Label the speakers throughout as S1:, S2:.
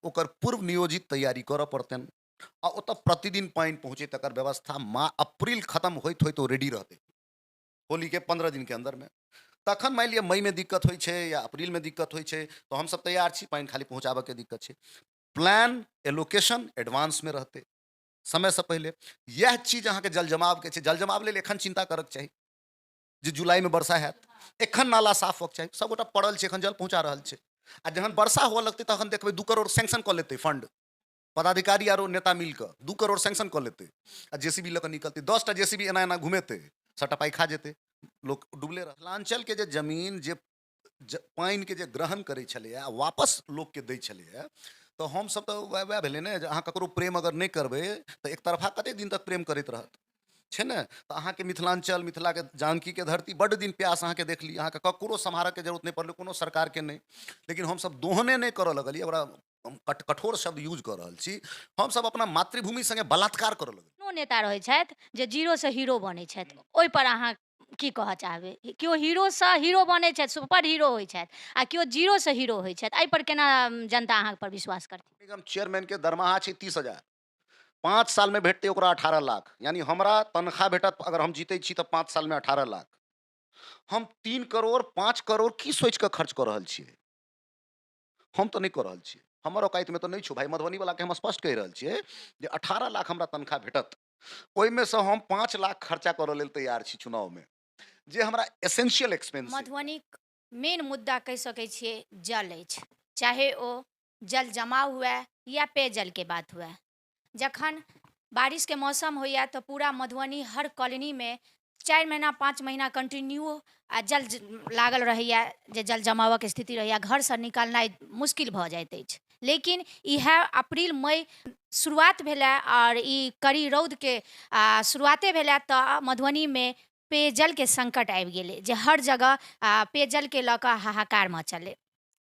S1: ओकर पूर्व नियोजित तैयारी करऽ पड़तनि आ ओतऽ प्रतिदिन पानि पहुँचे तकर व्यवस्था अप्रैल खत्म होइत होइत ओ रेडी रहतै होली के 15 दिन के अंदर में। तखन मान लिअ मई में दिक्कत होइ छै या अप्रैल में दिक्कत होइ छै तो हमसब तैयार छी, पानि खाली पहुँचाबऽ के दिक्कत छै। प्लान एलोकेशन एडवांस में रहतै समय से पहले। यह चीज अहाँके जल जमाव के छै, जल जमाव लेल एखन चिंता करक चाही जे जुलाई में वर्षा हैत, एखन नाला साफ होक चाही, सबगोटा पड़ल छै, एखन जल पहुँचा रहल छै। आ जहन वर्षा हुअ लगतै तखन देखबै 2 करोड़ सैंक्शन कऽ लेतै फंड, पदाधिकारी आरो नेता मिल कऽ 2 करोड़ सैंक्शन कऽ लेतै आ जेसीबी लऽ कऽ निकलतै, 10 टा जेसीबी एना एना घुमेतै, सबटा पाइ खा जेतै, लोक डूबले रह। मिथिलांचल के जे जमीन जे पानि के जे ग्रहण करै छलैए आ वापस लोकके दै छलैए, तऽ हमसब तऽ वएह भेलै ने जे अहाँ ककरो प्रेम अगर नहि करबै तऽ एक तरफा कतेक दिन तक प्रेम करैत रहत, छै ने। तऽ अहाँके मिथिलांचल, मिथिलाके जानकीके धरती बड्ड दिन प्यास अहाँके देख ली, अहाँके ककरो सम्हारऽके जरूरत नहीं पड़लै, कोनो सरकारके नहीं। लेकिन हमसब दोहने नहीं करऽ लगलिए, बड़ा कठोर शब्द यूज कऽ रहल छी, हमसब अपना मातृभूमि संगे बलात्कार करऽ लगलिए।
S2: कोनो नेता रहै छथि जे जीरोसँ हीरो बनै छथि, ओहिपर अहाँ की कहऽ चाहबै? केओ हीरोसँ हीरो बनै छथि, सुपर हीरो होइ छथि, आ केओ जीरोसँ हीरो होइ छथि, एहिपर केना जनता अहाँ पर विश्वास करतै?
S1: निगम चेयरमैन के दरमाहा छै 30,000, 5 साल में भेटतै ओकरा 18 लाख, यानी हमरा तनख्वाह भेटत अगर हम जीतै छी तऽ 5 साल में 18 लाख। हम 3 करोड़ 5 करोड़ की सोचि कऽ खर्च कऽ रहल छियै? हम तो नहीं कऽ रहल छियै, हमर औकाइत में तो नहीं छौ भाई। मधुबनी वाला के हम स्पष्ट कहि रहल छियै जे 18 लाख हमरा तनख्वाह भेटत, ओहिमे से हम 5 लाख खर्चा करऽ लेल तैयार छी चुनाव में, जे हमरा एसेंशियल एक्सपेंस अइ।
S2: मधुबनीक मेन मुद्दा कहि सकै छियै जल अछि, चाहे ओ जल जमाव हुए या पेयजलके बात हुए। जखन बारिशके मौसम होइए तऽ पूरा मधुबनी हर कॉलोनीमे 4 महीना 5 महीना कंटिन्यू आ लागल रहैए, जे जल जमावक स्थिति रहैए, घरसँ निकालनाइ मुश्किल भऽ जाइत अछि। लेकिन इएह अप्रैल मई शुरुआत भेलए आओर ई कड़ी रौदके शुरुआते भेलए तऽ मधुबनीमे पेयजलके संकट आबि गेलै, जे हर जगह पेयजलके लऽ कऽ हाहाकार मचलै।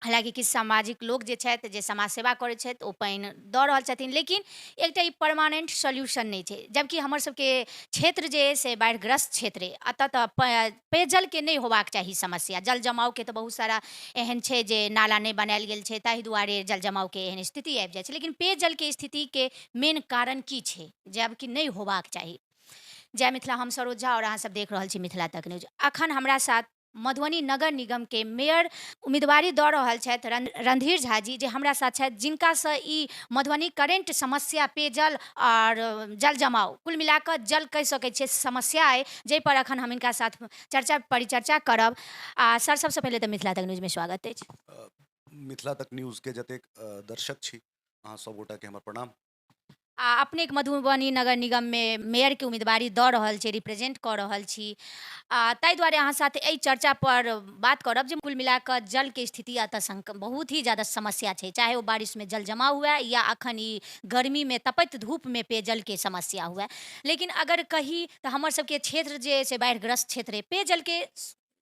S2: हालाँकि किछु सामाजिक लोक जे छथि, जे समाज सेवा करैत छथि, ओ पानि दऽ रहल छथिन, लेकिन एकटा ई परमानेंट सॉल्यूशन नहीं छै। जबकि हमर सबके क्षेत्र जे अइ से बाढ़िग्रस्त क्षेत्र अइ, एतऽ तऽ पेयजलके नहीं होबाक चाही समस्या। जल जमावके तऽ बहुत सारा एहन छै जे नाला नहीं बनायल गेल छै, ताहि दुआरे जल जमावके एहन स्थिति आबि जाइ छै। लेकिन पेयजलके स्थितिके मेन कारण की छै, जबकि नहीं होबाक चाही? जय मिथिला, हम सरोज झा और अहाँ सब देख रहल छी मिथिला तक न्यूज। अखन हमरा साथ मधुबनी नगर निगम के मेयर उम्मीदवारी दऽ रहल छथि रणधीर झा जी, जे हमरा साथ छथि, जिनकासँ ई मधुबनी करेंट समस्या पेयजल और जल जमाव, कुल मिलाकऽ जल कहि सकै छियै समस्या अइ, जाहि पर अखन हम हिनका साथ परिचर्चा करब। आ सर, सबसँ पहिले तऽ मिथिला तक न्यूजमे स्वागत अछि।
S1: मिथिला तक न्यूज के जतेक दर्शक छी, अहाँ सब गोटा के हमर प्रणाम।
S2: अपने एक मधुबनी नगर निगममे मेयरके उम्मीदवारी दऽ रहल छी, रिप्रेजेंट कऽ रहल छी, ताहि दुआरे अहाँ साथ एहि चर्चा पर बात करब जे कुल मिला कऽ जलके स्थिति एतऽ बहुत ही ज़्यादा समस्या छै, चाहे वो बारिश में जल जमा हुए या अखन ई गर्मी में तपैत धूप में पेयजलके समस्या हुए। लेकिन अगर कही तऽ हमर सबके क्षेत्र जे से बाढ़िग्रस्त क्षेत्र है, पेयजलके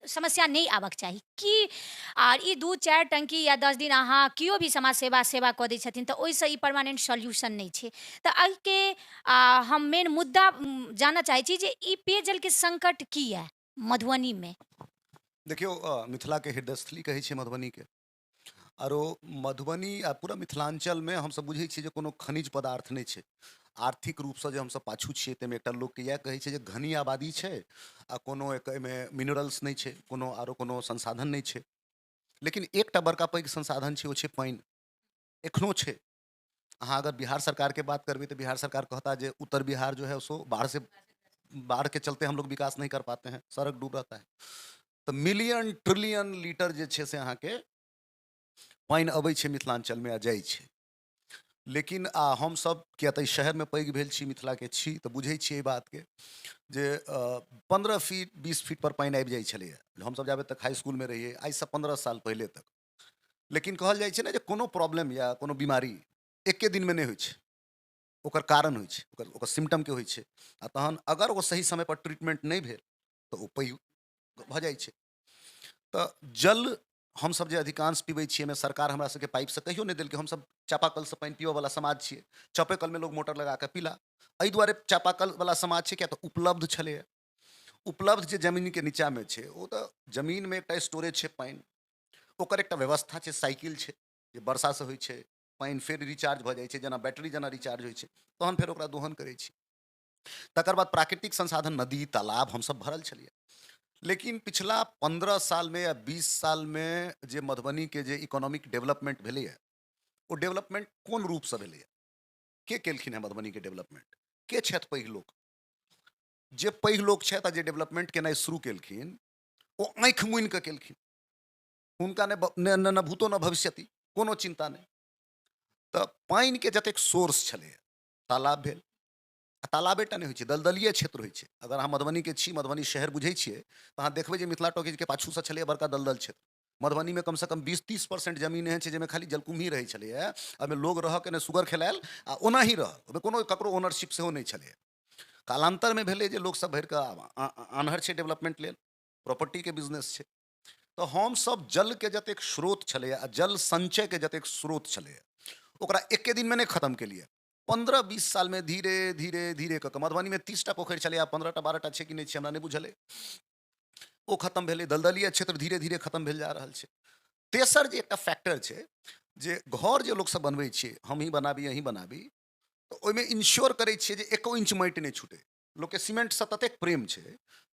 S2: समस्या नहीं आबक चाही की? आर ई 2-4 टंकी या 10 दिन अहाँ केओ भी समाज सेवा कऽ दै छथिन तऽ ओहिसँ ई परमानेंट सॉल्यूशन नहीं छै। तऽ एहिके हम मेन मुद्दा जानऽ चाहै छी जे ई पेयजलके संकट की है मधुबनी में?
S1: देखियो, मिथिला के हृदयस्थली कहै छै मधुबनी के, आरो मधुबनी आ पूरा मिथिलांचल में हमसब बुझै छियै जे कोनो खनिज पदार्थ नहीं छै। आर्थिक रूपसँ जे हमसब पाछू छियै, ताहिमे एकटा लोकके इएह कहै छै जे घनी आबादी छै आ कोनो एहिमे मिनरल्स नहीं छै, कोनो आरो कोनो संसाधन नहीं छै। लेकिन एकटा बड़का पैघ संसाधन छै, ओ छै पानि, एखनो छै। अहाँ अगर बिहार सरकार के बात करबै तो बिहार सरकार कहता जे उत्तर बिहार जो है उसको बाढ़ के चलते हम लोग विकास नहीं कर पाते हैं, सड़क डूब रहता है। तो मिलियन ट्रिलियन लीटर जे छै से अहाँके पानि अबै छै मिथिलांचलमे आ जाइ छै। लेकिन हमसब किया तऽ शहरमे पैघ भेल छी, मिथिलाके छी, तऽ बुझै छियै एहि बातके जे 15 फीट 20 फीट पर पानि आबि जाइ छलैए, हमसब जाबे तक हाई स्कूलमे रहिए, आइसँ 15 साल पहिले तक। लेकिन कहल जाइ छै ने जे कोनो प्रॉब्लम या कोनो बीमारी एके दिनमे नहीं होइ छै, ओकर कारण होइ छै, ओकर सिम्टमके होइ छै, आ तहन अगर ओ सही समय पर ट्रीटमेंट नहीं भेल तऽ ओ पैघ भऽ जाइ छै। तऽ जल हमसब जे अधिकांश पीबै छियै, एहिमे सरकार हमरा सबके पाइपसँ कहियो नहीं देलकै, हमसब चापाकलसँ पानि पीबऽवला समाज छियै, चापेकलमे लोग मोटर लगा कऽ पीला। एहि दुआरे चापाकलवला समाज छै, किया तऽ उपलब्ध छलैए। उपलब्ध जे जमीनके नीचाँमे छै, ओ तऽ जमीनमे एकटा स्टोरेज छै पानि, ओकर एकटा व्यवस्था छै, साइकिल छै जे वर्षासँ होइ छै, पानि फेर रिचार्ज भऽ जाइ छै, जेना बैटरी जेना रिचार्ज होइ छै, तहन फेर ओकरा दोहन करै छी। तकर बाद प्राकृतिक संसाधन नदी, तालाब हमसब भरल छलियै। लेकिन पिछला 15 सालमे या 20 सालमे जे मधुबनीके जे इकोनॉमिक डेवलपमेंट भेलैए, ओ डेवलपमेंट कोन रूपसँ भेलैए? के केलखिन हेँ मधुबनीके डेवलपमेंट? के छथि पैघ लोक? जे पैघ लोक छथि आ जे डेवलपमेंट केनाइ शुरू केलखिन, ओ आँखि मुनि कऽ केलखिन। हुनका ने भूतो न भविष्यति, कोनो चिन्ता नहि। तऽ पानिके जतेक सोर्स छलैए, तालाब भेल, आ तालाबेटा नहि होइ छै, दलदलीय क्षेत्र होइ छै। अगर अहाँ मधुबनीके छी, मधुबनी शहर बुझै छियै, तऽ अहाँ देखबै जे मिथिला टॉकीजके पाछूसँ छलैए बड़का दलदल क्षेत्र। मधुबनीमे कमसँ कम 20-30% जमीन एहन छै जाहिमे खाली जलकुम्भी रहै छलैए, ओहिमे लोग रहऽ के ने सुगर खेलायल आ ओना ही रहल, ओहिमे कोनो ककरो ओनरशिप सेहो नहि छलैए। कालांतरमे भेलै जे लोकसब भरि कऽ आन्हर छै डेवलपमेंट लेल, प्रॉपर्टीके बिजनेस छै। तऽ हमसब जलके जतेक स्रोत छलैए आ जल संचयके जतेक स्रोत छलैए, ओकरा एके दिनमे नहि खत्म केलिए। 15-20 सालमे धीरे धीरे धीरे कऽ कऽ मधुबनीमे 30टा पोखरि छलैए, आ 15टा 12टा छै कि नहि छै हमरा नहि बुझल अइ, ओ खत्म भेलै। दलदलीय क्षेत्र धीरे धीरे खत्म भेल जा रहल छै। तेसर जे एकटा फैक्टर छै, जे घर जे लोकसब बनबै छियै, हम ही बनाबी अहीं बनाबी, तऽ ओहिमे इंश्योर करै छियै जे एको इंच माटि नहि छूटै। लोकके सीमेंटसँ ततेक प्रेम छै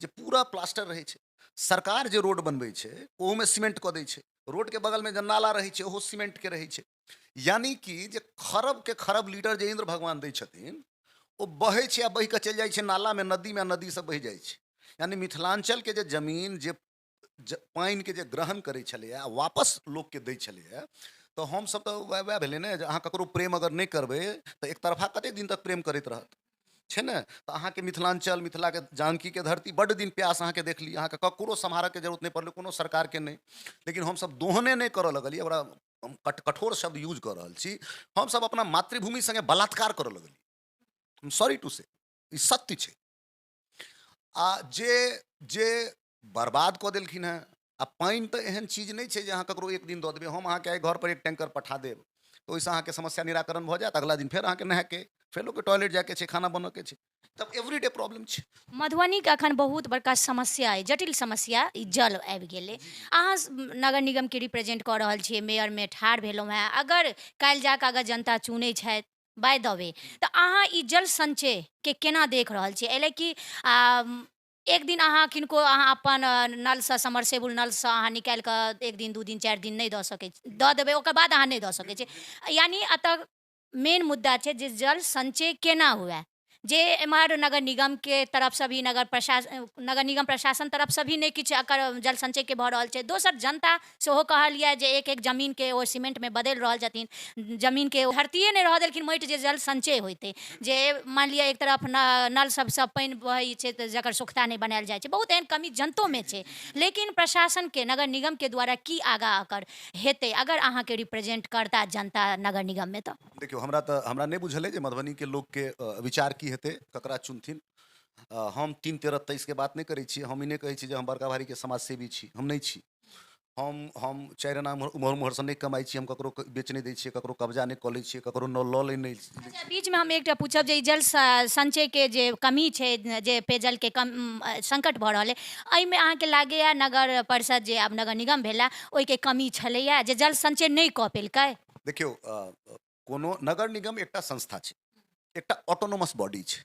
S1: जे पूरा प्लास्टर रहै छै। सरकार जे रोड बनबै छै, ओहोमे सीमेंट कऽ दै छै। रोडके बगलमे जे नाला रहै छै, ओहो सीमेंटके रहै छै। यानी कि जे खरबके खरब लीटर जे इंद्र भगवान दै छथिन, ओ बहै छै आ बहि कऽ चलि जाइ छै नालामे, नदीमे, आ नदीसँ बहि जाइ छै। यानी मिथिलाञ्चलके जे जमीन जे पानिके जे ग्रहण करै छलैए आ वापस लोकके दै छलैए, तऽ हमसब तऽ वएह भेलै ने जे अहाँ ककरो प्रेम अगर नहि करबै तऽ एक तरफा कतेक दिन तक प्रेम करैत रहत, छै ने? तऽ अहाँके मिथिलाञ्चल, मिथिलाके जानकीके धरती बड्ड दिन प्यास अहाँके देखली, अहाँके ककरो सम्हारऽके जरूरत नहि पड़लै, कोनो सरकारके नहि। लेकिन हमसब दोहने नहि करऽ लगलिए, ओकरा हम कठोर शब्द यूज कऽ रहल छी, हमसब अपना मातृभूमि संगे बलात्कार करऽ लगलिए। आई एम सॉरी टू से, ई सत्य छै। आ जे जे बर्बाद कऽ देलखिन हेँ, आ पानि तऽ एहन चीज नहि छै जे अहाँ ककरो एक दिन दऽ देबै। हम अहाँके आइ घरपर एक टैंकर पठा देब, तऽ ओहिसँ अहाँके समस्या निराकरण भऽ जायत, अगला दिन फेर अहाँके नहायके, फेर लोकके टॉयलेट जायके छै, खाना बनऽके छै। तब एवरीडे प्रॉब्लम छै।
S2: मधुबनीके एखन बहुत बड़का समस्या अइ, जटिल समस्या ई जल आबि गेलै। अहाँ नगर निगमके रिप्रेजेंट कऽ रहल छियै, मेयरमे ठाढ़ भेलहुँ हेँ। अगर काल्हि जा कऽ अगर जनता चुनै छथि बाय द वे, तऽ अहाँ ई जल संचयके केना देख रहल छियै? एहि लेल कि एक दिन अहाँ किनको अहाँ अपन नलसँ, समरसेबुल नलसँ अहाँ निकालि कऽ 1 दिन 2 दिन 4 दिन नहि दऽ सकै छी, दऽ देबै ओकर बाद अहाँ नहि दऽ सकै छी। यानी एतऽ मेन मुद्दा छै जे जल संचय केना हुए, जे एम्हर नगर निगमके तरफसँ भी, नगर निगम प्रशासन तरफसँ भी नहि किछु एकर जल संचयके भऽ रहल छै। दोसर जनता सेहो कहलिए जे एक एक जमीनके ओ सीमेंटमे बदलि रहल छथिन, जमीनके धरतिए नहि रहऽ देलखिन माटि जे जल संचय होइतै। जे मानि लिअ एक तरफ नल सबसँ पानि बहै छै तऽ जकर सोख्ता नहि बनायल जाइ छै, बहुत एहन कमी जनतोमे छै। लेकिन प्रशासनके, नगर निगमके द्वारा की आगाँ एकर हेतै, अगर अहाँके रिप्रेजेंट करता जनता नगर निगममे? तऽ
S1: देखियौ, हमरा नहि बुझल अइ जे मधुबनीके लोकके विचार की हेतै, ककरा चुनथिन। हम 3-13-23 के बात नहि करै छी। हम ई नहि कहै छी जे हम बड़का भारीके समाजसेवी छी, हम नहि छी। हम 4 आना उम्हर उम्हरसँ नहि कमाइ छी, हम ककरो बेच नहि दै छियै, ककरो कब्जा नहीं कऽ लै छियै, ककरो लऽ लै नहि।
S2: अच्छा, बीचमे हम एकटा पूछब जे ई जल संचयके जे कमी छै, जे पेयजलके संकट भऽ रहल अइ, एहिमे अहाँके लागैए नगर परिषद जे आब नगर निगम भेला, ओहिके कमी छलैए जे जल संचय नहीं कऽ पेलकै?
S1: देखियौ, कोनो नगर निगम एकटा संस्था छै, एकटा ऑटोनोमस बॉडी छै,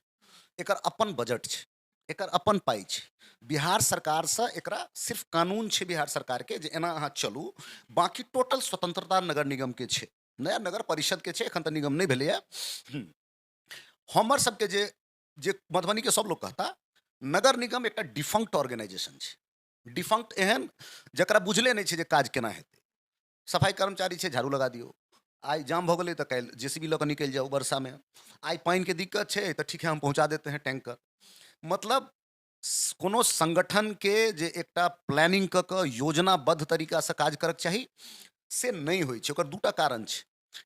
S1: एकर अपन बजट छै, एकर अपन पाइ छै। बिहार सरकारसँ एकरा सिर्फ कानून छै बिहार सरकारके जे एना अहाँ चलू, बाकी टोटल स्वतंत्रता नगर निगमके छै। नया नगर परिषदके छै, एखन तऽ निगम नहि भेलैए। हमर सबके जे जे मधुबनीके सब लोग कहता, नगर निगम एकटा डिफंक्ट ऑर्गेनाइजेशन छै। डिफंक्ट एहन जकरा बुझले नहि छै जे काज केना हेतै। सफाई कर्मचारी छै, झाड़ू लगा दियौ। आइ जाम भऽ गेलै तऽ काल्हि जेसीबी लऽ कऽ निकलि जाउ वर्षामे। आइ पानिके दिक्कत छै तऽ ठीक है हम पहुँचा देते हैं टैंकर। मतलब कोनो संगठनके जे एकटा प्लानिंग कऽ कऽ योजनाबद्ध तरीकासँ काज करऽके चाही, से नहि होइ छै। ओकर दूटा कारण छै।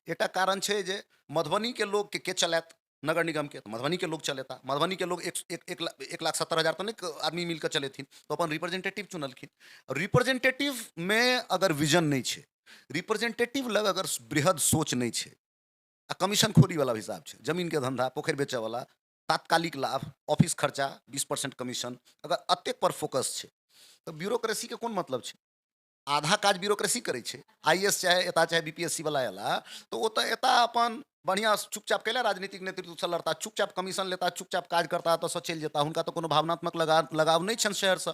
S1: एकटा कारण छै जे मधुबनीके लोकके के चलाएत नगर निगमके, तऽ मधुबनीके लोक चलेता। मधुबनीके लोक 1,70,000 तऽ नहीं आदमी मिलकर चलेथिन, तो अपन रिप्रेजेंटेटिव चुनलखिन। रिप्रेजेंटेटिवमे अगर विजन नहीं छै, रिप्रेजेंटेटिव लग अगर बृहद सोच नहीं छै, आ कमीशन खोरीवाला हिसाब छै, जमीनके धंधा, पोखरि बेचऽवाला, तात्कालिक लाभ, ऑफिस खर्चा 20% कमीशन, अगर अतेक पर फोकस छै तऽ ब्यूरोक्रेसीके कोन मतलब छै? आधा काज ब्यूरोक्रेसी करै छै। आईएएस चाहे एता चाहे बीपीएससी वाला एला तो ओ तऽ एता अपन बढ़िया चुपचाप कैला राजनीतिक नेतृत्व से लड़ता, चुपचाप कमीशन लेता, चुपचाप काज करता, तो चलि जेता, हुनका तो कोनो भावनात्मक लगाव नहीं छनि शहर से।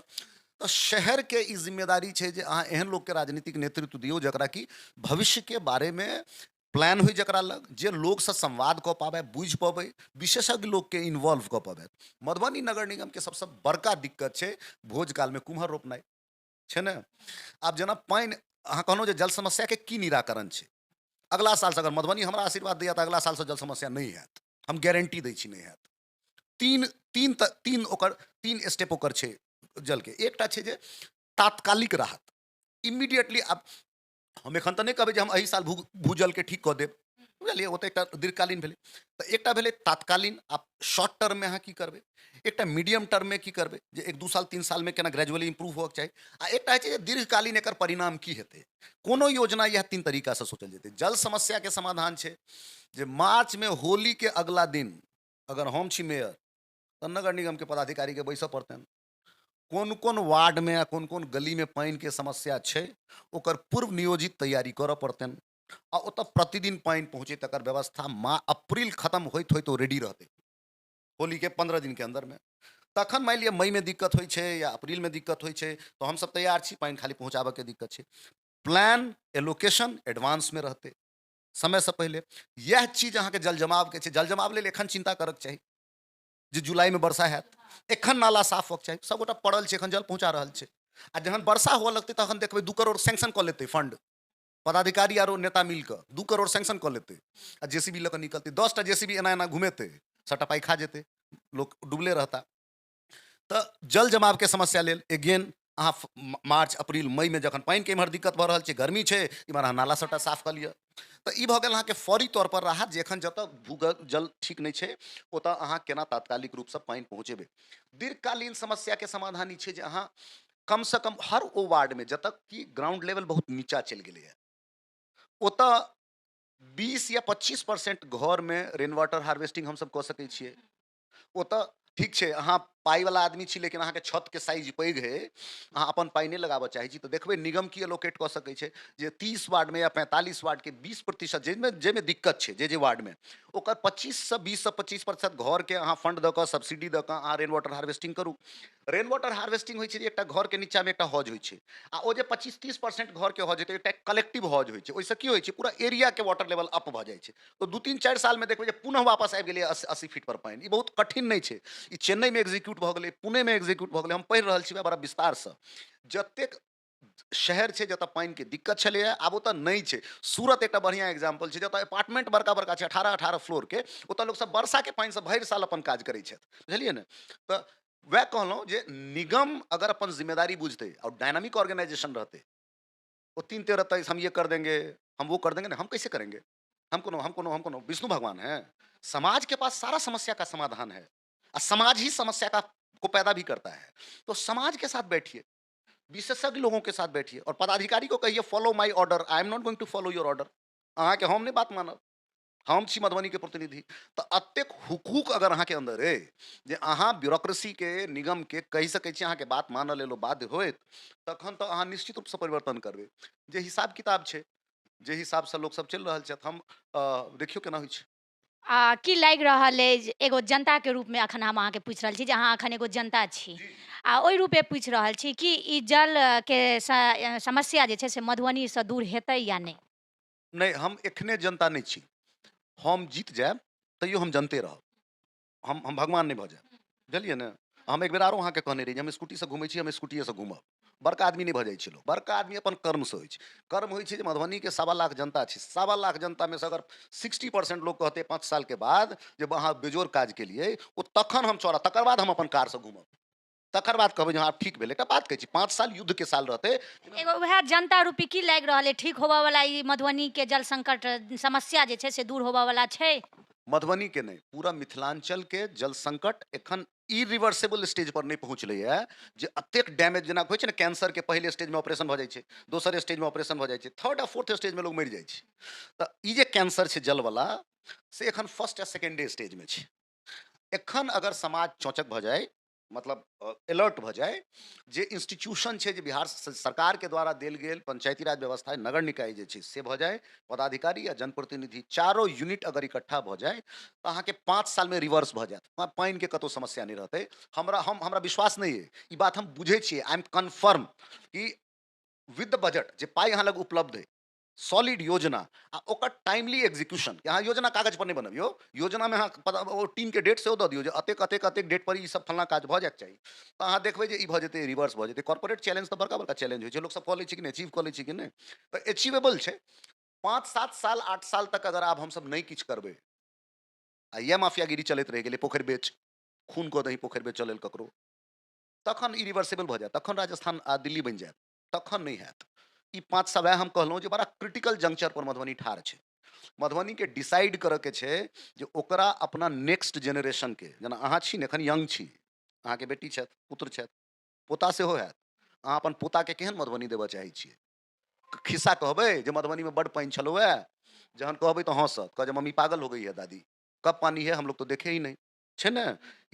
S1: तो शहर के ई जिम्मेदारी छै जे अहाँ एहन लोग के राजनीतिक नेतृत्व दियौ जकरा कि भविष्य के बारे में प्लान हुई, जकरा लग जे लोग से संवाद कऽ पाबै, बुझ पाबै, विशेषज्ञ लोग के इन्वॉल्व कऽ पाबै। मधुबनी नगर निगम के सबसे बड़का दिक्कत छै भोज काल में कुम्हर रोपनाइ, छै ने। आब जेना पानि अहाँ कहलहुँ जे जल समस्या के की निराकरण छै, अगला साल से अगर मधुबनी हमरा आशीर्वाद दैया तऽ अगला साल से जल समस्या नहीं हैत, हम गारंटी दै छी नहीं हैत। तीन तीन तीन ओकर तीन स्टेप ओकर छै जल के। एकटा छै जे तात्कालिक राहत, इमीडिएटली। आब हम एखन तऽ नहि कहबै जे हम एहि साल भूजल के ठीक कऽ देब, बुझलियै, ओ तऽ एकटा दीर्घकालीन भेलै। तऽ एकटा भेलै तात्कालीन, आप शॉर्ट टर्म में अहाँ की करबै। एकटा मीडियम टर्म में की करबै, जे 1-2 साल 3 साल में केना ग्रेजुअली इंप्रूव होबाक चाही। आ एकटा होइ छै जे दीर्घकालीन एकर परिणाम की हेतै। कोनो योजना यह 3 तरीका से सोचल जेतै। जल समस्या के समाधान छै जे मार्च में होली के अगला दिन अगर हम छी मेयर तऽ नगर निगम के पदाधिकारी के बैसऽ पड़तनि, कोन कोन वार्ड में आ कोन कोन गली में पानि के समस्या छै ओकर पूर्व नियोजित तैयारी करऽ पड़तनि, आ ओतऽ प्रतिदिन पानि पहुँचे तकर व्यवस्था अप्रैल खत्म होइत होइत ओ रेडी रहतै होली के 15 दिन के अंदर में। तखन मान लिअ मई में दिक्कत होइ छै या अप्रैल में दिक्कत होइ छै तो हम सब तैयार छी, पानि खाली पहुँचाबऽ के दिक्कत छै। प्लान एलोकेशन एडवांस में रहतै समय से पहले। यह चीज अहाँके जल जमाव के छै। जल जमाव लेल एखन चिंता करक चाही जे जुलाई में वर्षा हैत, एखन नाला साफ होक चाही, सबगोटा पड़ल छै, एखन जल पहुँचा रहल छै। आ जहन वर्षा हुआ लगतै तखन देखबै 2 करोड़ सैंक्शन कऽ लेतै फंड, पदाधिकारी आरो नेता मिलकर 2 करोड़ सैंक्शन कऽ लेतै आ जेसीबी लऽ कऽ निकलतै। 10टा जेसीबी एना एना घुमेतै, सबटा पाई खा जेतै, लोग डूबले रहता। तो जल जमाव के समस्या लेल एगेन अहाँ मार्च अप्रैल मई में जखन पानि के इम्हर दिक्कत भऽ रहल छै, गर्मी छै, इम्हर अहाँ नाला सबटा साफ कऽ लिअ। तऽ ई भऽ गेल अहाँके फौरी तौर पर राहत, जे एखन जतऽ भूगर्भ जल ठीक नहीं छै ओतऽ अहाँ केना तात्कालिक रूप से पानि पहुँचेबै। दीर्घकालीन समस्या के समाधान ई छै जे अहाँ कम से कम हर ओ वार्ड में जतऽ कि ग्राउंड लेवल बहुत नीचा चलि गेलै है, ओतऽ 20 या 25% घर में रेन वाटर हार्वेस्टिंग हम सब कऽ सकै छियै। ओतऽ ठीक छै अहाँ पाई वाला आदमी छी लेकिन अहाँके छत के साइज पैघ है, अहाँ अपन पाई नहीं लगाबऽ चाहै छी, तऽ देखबै निगम की एलोकेट कऽ सकै छै जे 30 वार्ड में या 45 वार्ड के 20% जाहिमे दिक्कत छै जे वार्ड में ओकर 20 से 25% घर के अहाँ फंड दऽ कऽ सब्सिडी दऽ कऽ अहाँ रेन वाटर हार्वेस्टिंग करू। रेन वाटर हार्वेस्टिंग होइ छै जे एकटा घर के नीचा में एकटा हौज होइ छै, आ ओ जे 25-30% घर के हौज हेतै एकटा कलेक्टिव हौज होइ छै। ओहिसँ की होइ छै पूरा एरिया के वाटर लेवल अप भऽ जाइ छै। तो 2-3-4 साल में देखबै जे पुनः वापस आबि गेलै 80 फीट पर पानि। ई बहुत कठिन नहीं छै, ई चेन्नई में एग्जीक्यूट भऽ गेलै, पुणे में एग्जीक्यूट भऽ गेलै, हम पढ़ि रहल छी बड़ा विस्तार से। जतेक शहर छै जतऽ पानि के दिक्कत छलैया आब ओतऽ नहीं छै। सूरत एकटा बढ़िया एग्जाम्पल छै जतऽ अपार्टमेंट बड़का बड़का छै, 18-18 फ्लोर के, ओतऽ लोग सब वर्षा के पानि से भरि साल अपन काज करै छथि, बुझलियै ने। तऽ वएह कहलहुँ जे निगम अगर अपन जिम्मेदारी बुझतै और डायनामिक ऑर्गेनाइजेशन रहतै, वो 3 रहता है, हम ये कर देंगे, हम वो कर देंगे, ना हम कैसे करेंगे। हम कोनो विष्णु भगवान है। समाज के पास सारा समस्या का समाधान है और समाज ही समस्या का को पैदा भी करता है। तो समाज के साथ बैठिए, विशेषज्ञ लोगों के साथ बैठिए और पदाधिकारी को कहिए follow my order, I am not going to follow your order. अहाँके हम नहीं बात मानब, हम छी मधुबनी के प्रतिनिधि। तो अतेक हुकूक अगर अहाँके अंदर है जे अहाँ ब्यूरोक्रेसी के निगम के कहि सकै छी अहाँके बात मानऽ लेल ओ बाध्य होइत, तखन तऽ अहाँ निश्चित रूप से परिवर्तन करबै। जे हिसाब किताब छै, जे हिसाब से लोग सब चलि रहल छथि, हम देखियौ केना होइ छै।
S2: की लागि रहल अइ जे एगो जनता के रूप में अखन हम अहाँके पूछि रहल छी जे अहाँ अखन एगो जनता छी, आ ओहि रूपे पूछि रहल छी कि ई जल के समस्या जे छै से मधुबनी से दूर हेतै या नहीं।
S1: नहीं, हम एखने जनता नहीं छी, हम जीत जायब तैयो हम जनते रहब, हम भगवान नहीं भऽ जायब, बुझलियै ने। हम एक बेर आरो अहाँके कहने रही जे हम स्कूटी से घूमै छी, हम स्कूटीए से घूमब। बड़का आदमी नहीं भऽ जाइ छै लोग, बड़का आदमी अपन कर्म से होइ छै। कर्म होइ छै जे मधुबनी के 1.25 लाख जनता छै, 1.25 लाख जनता में से अगर 60% लोग कहते 5 साल के बाद जब अहाँ बेजोर काज केलिए ओ तखन हम चौड़ा, तकर बाद हम अपन कार से घूमब, तकर बाद कहबै जे हाँ ठीक भेलै। एकटा बात कहै छी, 5 साल युद्ध के साल रहतै।
S2: एगो वएह जनता रूपी की लागि रहल अइ, ठीक होबऽ वाला ई मधुबनी के जल संकट समस्या जे छै से दूर होबऽ वाला छै।
S1: मधुबनी के नहीं, पूरा मिथिलांचल के जल संकट एखन इरिवर्सिबल स्टेज पर नहीं पहुँचलै है, जे अतेक डैमेज जेना होइ छै ने, कैंसर के पहले स्टेज में ऑपरेशन भऽ जाइ छै, दोसर स्टेज में ऑपरेशन भऽ जाइ छै, थर्ड आ फोर्थ स्टेज में लोग मरि जाइ छै। तऽ ई जे कैंसर छै जल वाला से एखन फर्स्ट या सेकेंडे स्टेज में छै। एखन अगर समाज चौचक भऽ जाए मतलब अलर्ट भ जाए, जे इंस्टीट्यूशन छै, जे बिहार सरकार के द्वारा देल गेल पंचायती राज व्यवस्था नगर निकाय जे छै से भ जाए, पदाधिकारी या जनप्रतिनिधि चारो यूनिट अगर इकट्ठा भ जाए तो अहाँ के 5 साल में रिवर्स भ जाएत, वहाँ पानि के कतौ समस्या नहीं रहते। हमरा विश्वास नहीं है, ई बात हम बुझे छियै, आई एम कन्फर्म कि विद द बजट जे पाई अहाँ लग उपलब्ध है, सॉलिड योजना आ ओकर टाइमली एग्जीक्यूशन, अहाँ योजना कागज पर नहीं बनबियो, योजना में अहाँ पता ओ टीम के डेट सेहो दऽ दियौ जे अतेक अतेक अतेक डेट पर ई सब फलना काज भऽ जायके चाही, तऽ अहाँ देखबै जे ई भऽ जेतै, रिवर्स भऽ जेतै। कॉर्पोरेट चैलेंज तऽ बड़का बड़का चैलेंज होइ छै, लोक सब कऽ लै छै कि नहीं, अचीव कऽ लै छै कि नहीं, तऽ अचीवेबल छै। 5-7 साल 8 साल तक अगर आब हमसब नहीं किछु करबै, आ इएह माफियागिरी चलैत रहि गेलै, पोखरि बेच, खून कऽ दही पोखरि बेचऽ लेल ककरो, तखन ई रिवर्सेबल भऽ जायत, तखन राजस्थान आ दिल्ली बनि जायत, तखन नहीं हैत। ई 5 साल वएह हम कहलहुँ जे बड़ा क्रिटिकल जंक्चर पर मधुबनी ठाढ़ छै। मधुबनी के डिसाइड करऽ के छै जे ओकरा अपना नेक्स्ट जेनरेशन के, जेना अहाँ छी ने एखन यंग छी, अहाँके बेटी छथि, पुत्र छथि, पोता सेहो हैत, अहाँ अपन पोताके केहन मधुबनी देबऽ चाहै छियै? खिस्सा कहबै जे मधुबनी में बड़ पानि छलौ है, जहन कहबै तो हंसत, कह जे मम्मी पागल हो गई है दादी, कब पानी है, हम लोग तो देखे ही नहीं, छै ने।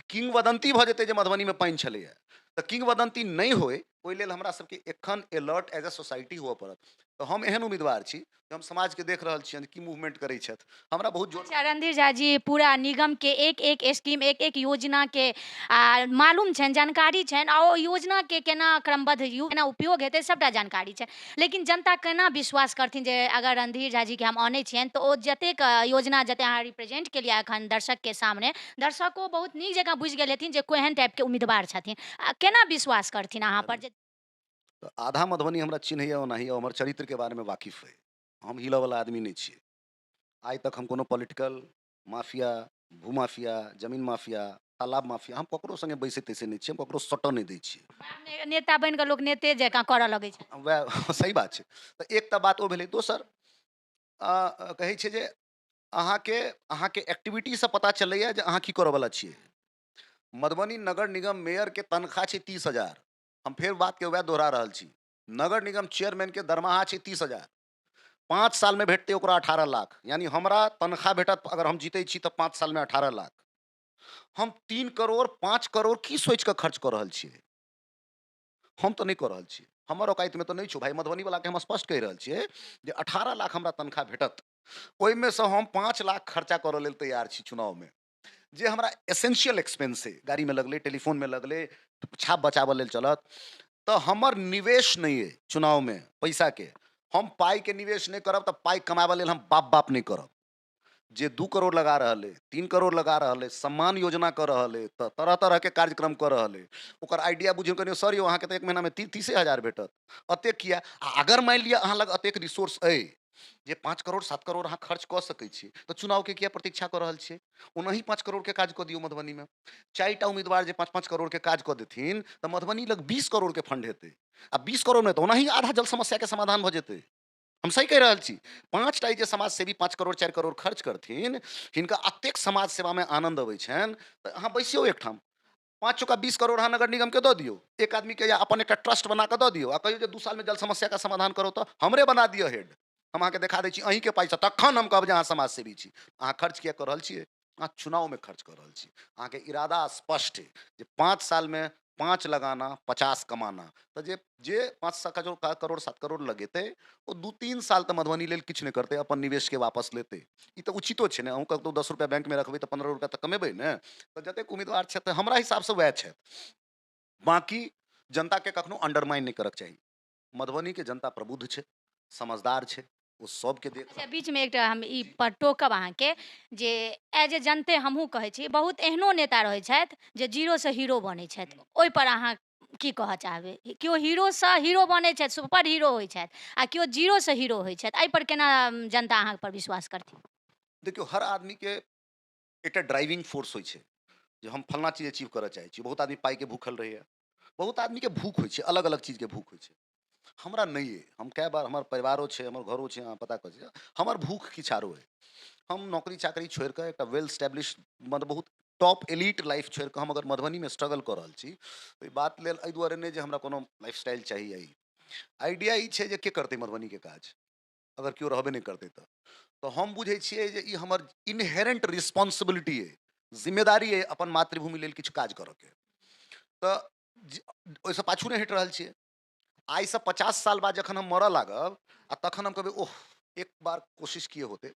S1: किंगवदंती भऽ जेतै जे मधुबनी में पानि छलैया, तऽ किंगवदंती नहीं होय, ओहि लेल हमरा सबके एखन अलर्ट एज अ सोसाइटी हुअ पड़त। तऽ हम एहन उम्मीदवार छी जे हम समाज के देख रहल छियनि की मूवमेंट करै छथि, हमरा बहुत जोर।
S2: अच्छा रणधीर झा जी, पूरा निगम के एक एक स्कीम, एक एक योजना के मालूम छनि, जानकारी छनि, आ ओ योजना के केना क्रमबद्ध केना उपयोग हेतै सबटा जानकारी छनि, लेकिन जनता केना विश्वास करथिन जे अगर रणधीर झा जी के हम आनै छियनि तऽ ओ जतेक योजना जतेक अहाँ रिप्रेजेंट केलियै एखन दर्शक के सामने, दर्शको बहुत नीक जकाँ बुझि गेल हेथिन जे केहन टाइप के उम्मीदवार छथिन, केना विश्वास करथिन अहाँ पर जे।
S1: तऽ आधा मधुबनी हमरा चिन्हैया ओनाही, हमर चरित्र के बारे में वाकिफ है, हम हिलऽ वाला आदमी नहीं छियै। आइ तक हम कोनो पॉलिटिकल माफिया, भूमाफिया, जमीन माफिया, तालाब माफिया, हम ककरो संगे बैसे तैसे नहीं छियै, हम ककरो सटऽ नहीं दै छियै।
S2: नेता बनि कऽ लोक नेते जकाँ करऽ लगै छै।
S1: वएह सही बात छै। तऽ एक तऽ बात ओ भेलै, दोसर कहै छै जे अहाँके अहाँके एक्टिविटी से पता चलैया जे अहाँ की करऽ वाला छियै। मधुबनी नगर निगम मेयर के तनख्वाह छै 30,000, हम फेर बात के वएह दोहरा रहल छी, नगर निगम चेयरमैन के दरमाहा छै 30,000, 5 साल में भेटतै ओकरा 18 लाख, यानी हमरा तनख्वाह भेटत अगर हम जीतै छी तऽ 5 साल में 18 लाख। हम 3 करोड़ 5 करोड़ की सोचि कऽ खर्च कऽ रहल छियै? हम तो नहीं कऽ रहल छियै, हमर औकाइत में तो नहीं छौ भाई, मधुबनी वाला के हम स्पष्ट कहि रहल छियै जे 18 लाख हमरा तनख्वाह भेटत, ओहिमे से हम 5 लाख खर्चा करऽ लेल तैयार छी चुनाव में, जे हमरा एसेंशियल एक्सपेंस है, गाड़ी में लगलै, टेलीफोन में लगलै, छाप बचाबऽ लेल चलत, तऽ हमर निवेश नहीं है चुनाव में पैसा के, हम पाई के निवेश नहीं करब तऽ पाई कमाबऽ लेल हम बाप बाप नहीं करब। जे 2 करोड़ लगा रहल है, 3 करोड़ लगा रहल है, सम्मान योजना कर रहल है, तऽ तरह तरह के कार्यक्रम कर रहल है, ओकर आइडिया बुझियौ कहियौ सर यौ अहाँके तऽ 1 महीना में 30,000 भेटत, अतेक किया? आ अगर मान लिअ अहाँ लग अतेक रिसोर्स अइ जे 5 करोड़ 7 करोड़ अहाँ खर्च कऽ सकै छी, तऽ चुनाव के किया प्रतीक्षा कऽ रहल छियै? ओनाही 5 करोड़ के काज कऽ दियौ मधुबनी में। 4 टा उम्मीदवार जे 5-5 करोड़ के काज कऽ देथिन, तऽ मधुबनी लग 20 करोड़ के फंड हेतै, आ 20 करोड़ में तऽ ओनाही आधा जल समस्या के समाधान भऽ जेतै। हम सही कहि रहल छी। 5 टा जे समाज सेवी 5 करोड़ 4 करोड़ खर्च करथिन, हिनका अतेक समाज सेवा में आनंद अबै छनि, तऽ अहाँ बैसियौ एकठाम, 5 चौका 20 करोड़ अहाँ नगर निगम के दऽ दियौ, एक आदमी के या अपन एकटा ट्रस्ट बना कऽ दऽ दियौ, आ कहियौ जे 2 साल में जल समस्या का समाधान करो, तऽ हमरे बना दिअ हेड, हम अहाँके देखा दै छी अहीं के पैसा, तखन हम कहब जे अहाँ समाज सेवी छी। अहाँ खर्च किया कऽ रहल छियै? अहाँ चुनाव में खर्च कऽ रहल छी। अहाँके इरादा स्पष्ट है जे 5 साल में 5 लगाना 50 कमाना, तऽ जे 5 करोड़ 7 करोड़ लगेतै, ओ 2-3 साल तऽ मधुबनी लेल किछु नहि करतै, अपन निवेश के वापस लेतै। ई तऽ उचितो छै ने, अहूँ कतहु 10 रुपया बैंक में रखबै तऽ 15 रुपया तऽ कमेबै ने, तऽ जतेक उम्मीदवार छथि हमरा हिसाब से वएह छथि। बाकी जनता के कखनो अंडरमाइन नहीं करक चाही। मधुबनी के जनता प्रबुद्ध छै, समझदार छै, ओ सबके देख
S2: अच्छा
S1: रहल।
S2: बीच में एकटा हम ई पर टोकब अहाँके, जे एज ए जनते हमहूँ कहै छी, बहुत एहनो नेता रहै छथि जे जीरो से हीरो बनै छथि, ओहि पर अहाँ की कहऽ चाहबै? केओ हीरो से हीरो बनै छथि, सुपर हीरो होइ छथि, आ केओ जीरो से हीरो होइ छथि, एहि पर केना जनता अहाँ पर विश्वास करथिन?
S1: देखियौ हर आदमी के एकटा ड्राइविंग फोर्स होइ छै, जे हम फलना चीज अचीव करऽ चाहै छी। बहुत आदमी पाइ के भूखल रहैया, बहुत आदमी के भूख होइ छै, अलग अलग चीज के भूख होइ छै। हमरा नहीं है, हम कए बार, हमर परिवारो छै, हमर घरो छै, अहाँ पता कऽ, हमर भूख किछु आरो है। हम नौकरी चाकरी छोड़ि कऽ एकटा वेल स्टैब्लिश, मतलब बहुत टॉप एलीट लाइफ छोड़ि कऽ हम अगर मधुबनी में स्ट्रगल कऽ रहल छी, तऽ ई बात लेल एहि दुआरे नहि जे हमरा कोनो लाइफ स्टाइल चाहिए। ई आइडिया ई छै जे के करतै मधुबनी के काज, अगर केओ रहबे नहीं करतै तऽ हम बुझै छियै जे ई हमर इनहेरेंट रिस्पॉन्सिबिलिटी है, जिम्मेदारी है अपन मातृभूमि लेल किछु काज करऽ के। तऽ ओहिसँ पाछू नहि हटि रहल छियै। आइसँ 50 साल बाद जखन हम मरऽ लागब आ तखन हम कहबै ओह, एक बार कोशिश किए होते,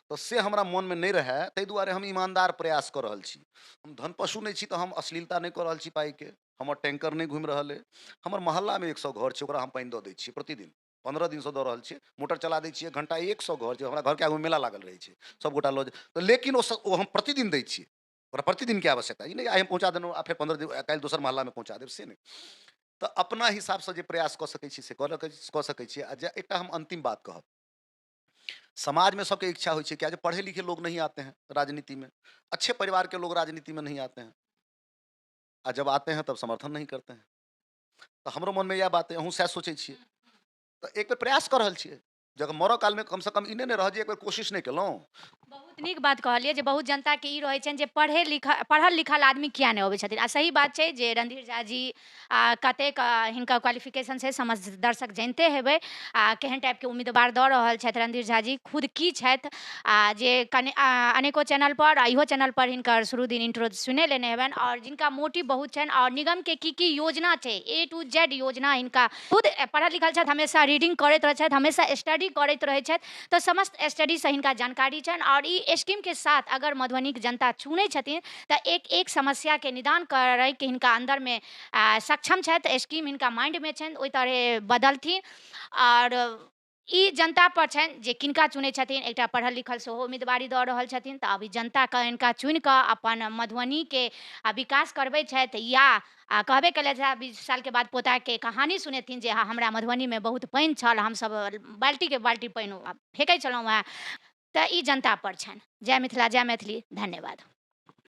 S1: तऽ से हमरा मोनमे नहि रहै, ताहि दुआरे हम ईमानदार प्रयास कऽ रहल छी। हम धन पशु नहि छी तऽ हम अश्लीलता नहि कऽ रहल छी पाइके, हमर टैंकर नहि घुमि रहल अइ। हमर मोहल्लामे 100 घर छै, ओकरा हम पानि दऽ दै छियै प्रतिदिन, 15 दिनसँ दऽ रहल छियै। मोटर चला दै छियै, घंटा 100 घर छै, हमरा घरके आगूमे मेला लागल रहै छै, सब गोटा लऽ तऽ लेकिन ओ हम प्रतिदिन दै छियै। ओकरा प्रतिदिनके आवश्यकता, ई नहि आइ हम पहुँचा देलहुँ आ फेर 15 दिन काल्हि दोसर मोहल्लामे पहुँचा देब, से नहि। तऽ अपना हिसाबसँ जे प्रयास कऽ सकै छी से कऽ सकै छियै। आ जे एकटा हम अंतिम बात कहब, समाज में सबके इच्छा होती है, क्या जो पढ़े लिखे लोग नहीं आते हैं राजनीति में, अच्छे परिवार के लोग राजनीति में नहीं आते हैं, और जब आते हैं तब समर्थन नहीं करते हैं। तो हमरो मन में यह बात है, अहूँ सएह सोचै छियै, तो एक बेर प्रयास कऽ रहल छियै। जब मरऽ काल में कम से कम ई नहि ने रह जे एक बेर कोशिश नहीं केलहुँ।
S2: बहुत नीक बात कहलियै जे बहुत जनताके ई रहै छनि जे पढ़ल लिखल आदमी किया नहि अबै छथिन। आ सही बात छै जे रणधीर झा जी कतेक हिनका क्वालिफिकेशन छै, समझ दर्शक जानिते हेबै केहन टाइपके उम्मीदवार दऽ रहल छथि रणधीर झा जी, खुद की छथि जे अनेको चैनल पर आ इहो चैनल पर हिनकर शुरू दिन इंट्रो सुने लेने हेबनि, और जिनका मोटिव बहुत छनि और निगमके की योजना छै, A to Z योजना हिनका, खुद पढ़ल लिखल छथि, हमेशा रीडिंग करैत रहै छथि, हमेशा स्टडी करैत रहै छथि, तऽ समस्त स्टडीसँ हिनका जानकारी छनि। और ई स्कीम के साथ अगर मधुबनीके जनता चुनै छथिन तऽ एक एक समस्याके निदान करैके हिनका अन्दरमे सक्षम छथि, स्कीम हिनका माइंडमे छनि, ओहि तरहे बदलथिन। और ई जनता पर छनि जे किनका चुनै छथिन, एकटा पढ़ल लिखल सेहो उम्मीदवारी दऽ रहल छथिन, तऽ अभी जनताके हिनका चुनि कऽ अपन मधुबनीके विकास करबै छथि, या कहबे कयलथि है 20 सालके बाद पोताके कहानी सुनेथिन जे हाँ हमरा मधुबनीमे बहुत पानि छल, हमसब बाल्टीके बाल्टी पानि फेंकै छलहुँ हेँ। तऽ ई जनता पर छनि। जय मिथिला, जय मैथिली, धन्यवाद।